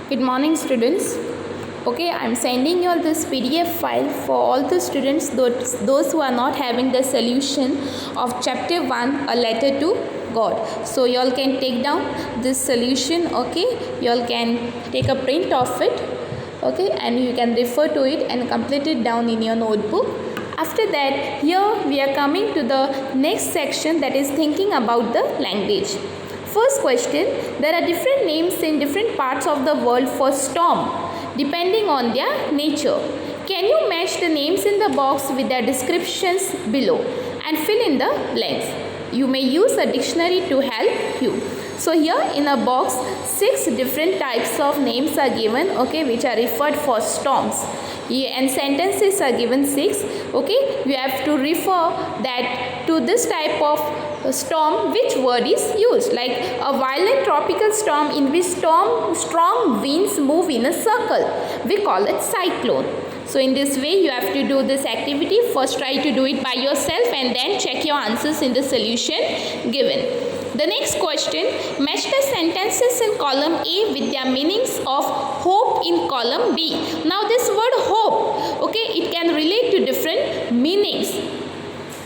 Good morning, students. Okay, I'm sending you all this PDF file for all the students, those who are not having the solution of chapter 1, A Letter to God. So you all can take down this solution, okay? You all can take a print of it, okay? And you can refer to it and complete it down in your notebook. After that, here we are coming to the next section, that is thinking about the language. First question, there are different names in different parts of the world for storm depending on their nature. Can you match the names in the box with their descriptions below and fill in the blanks? You may use a dictionary to help you. So here in a box, 6 different types of names are given, okay, which are referred for storms. And sentences are given 6, okay. You have to refer that to this type of storm which word is used, like a violent tropical storm in which strong winds move in a circle, we call it cyclone. So in this way you have to do this activity. First try to do it by yourself and then check your answers in the solution given. The next question, match the sentences in column A with their meanings of hope in column B. Now this word hope, okay, it can relate to different meanings,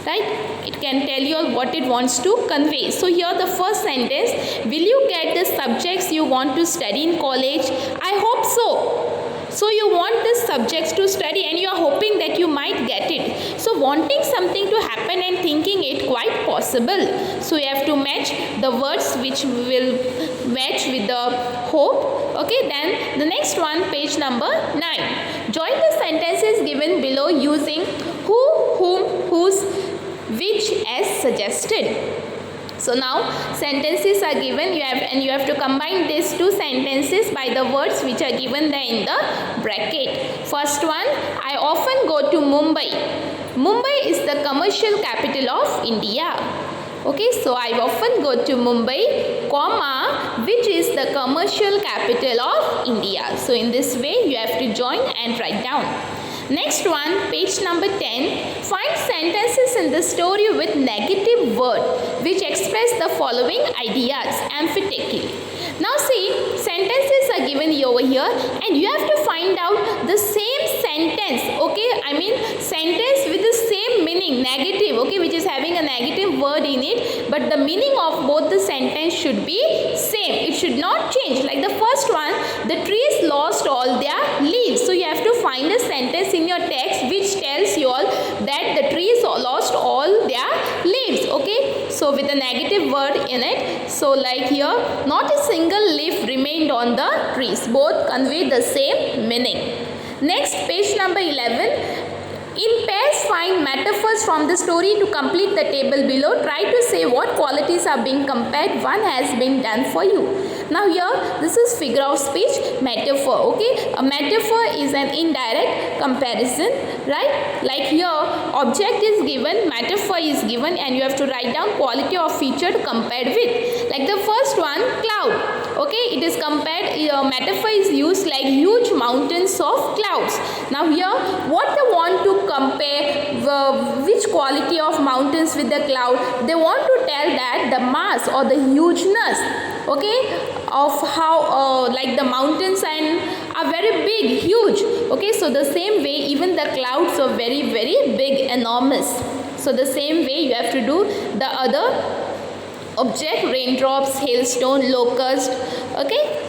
right? It can tell you all what it wants to convey. So here the first sentence, will you get the subjects you want to study in college? I hope so. So you want the subjects to study and you are hoping that you might get it. So wanting something to happen and thinking it quite possible. So you have to match the words which will match with the hope. Okay, then the next one, page number 9. Join the sentences given below using who, whom, whose, which as suggested. So now sentences are given, you have to combine these two sentences by the words which are given there in the bracket. First one, I often go to Mumbai. Mumbai is the commercial capital of India. Okay, so I often go to Mumbai, comma, which is the commercial capital of India. So in this way you have to join and write down. Next one, page number 10. Find sentences in the story with negative word which express the following ideas emphatically. Now see, sentences are given over here and you have to find out the same sentence, okay, I mean sentence with the same meaning, negative, okay, which is having a negative word in it, but the meaning of both the sentence should be same. It should not change. Like the first one, the trees lost all their leaves. So you have to find a sentence in your text which tells you all that the trees lost all their leaves, okay, so with a negative word in it. So like here, not a single leaf remained on the trees. Both convey the same meaning. Next, page number 11. In pairs, find metaphors from the story to complete the table below. Try to say what qualities are being compared. One has been done for you. Now here, this is figure of speech, metaphor, okay. A metaphor is an indirect comparison, right? Like here, object is given, metaphor is given, and you have to write down quality or feature compared with. Like the first one, cloud, okay. It is compared, metaphor is used like huge mountains of clouds. Now here, what they want to compare, which quality of mountains with the cloud? They want to tell that the mass or the hugeness, okay, of how like the mountains and are very big, huge, okay. So the same way even the clouds are very, very big, enormous. So the same way you have to do the other object, raindrops, hailstone, locust, okay.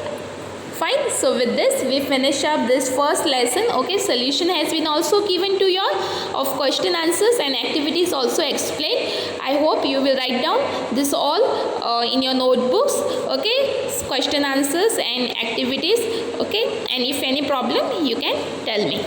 Fine. So with this we finish up this first lesson, okay. Solution has been also given to you all of question answers and activities also explained. I hope you will write down this all in your notebooks, okay, question answers and activities, okay, and if any problem you can tell me.